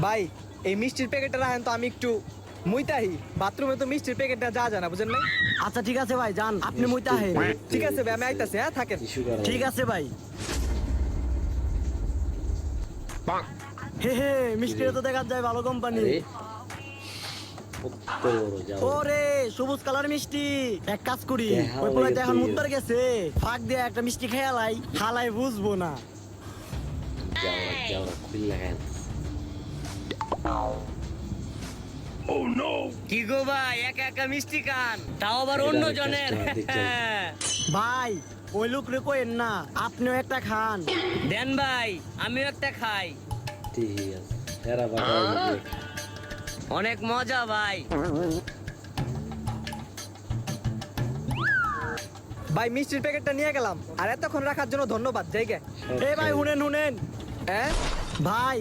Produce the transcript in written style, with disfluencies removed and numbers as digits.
ভাই এই মিষ্টির প্যাকেটটা রাখেন তো, আমি একটু মুইতাহি বাথরুমে তো মিষ্টির প্যাকেটটা যা জানা বুঝেন নাই। আচ্ছা ঠিক আছে ভাই, যান আপনি মুইতে আহেন। ঠিক আছে ভাই, আমি আইতাছি, হ্যাঁ থাকেন। ঠিক আছে ভাই। হে হে, মিষ্টিটা তো দেখা যায় ভালো কোম্পানি। ওরে সবুজ কালার মিষ্টি, এক কাজ করি, ওই পোলাইতে এখন মুত্তার গেছে, ফাঁক দিয়ে একটা মিষ্টি খেয়ালাই, হালাই বুঝবো না। কি গো ভাই, একা একা মিষ্টি খান, তাও আবার অন্য জনের। ভাই ওই লোক রে কইেন না, আপনিও একটা খান। দেন ভাই, আমিও একটা খাই। অনেক মজা ভাই। ভাই মিষ্টির প্যাকেটটা নিয়ে গেলাম, আর এতক্ষণ রাখার জন্য ধন্যবাদ। জায়গা এ ভাই হুনেন হুনেন, হ্যাঁ ভাই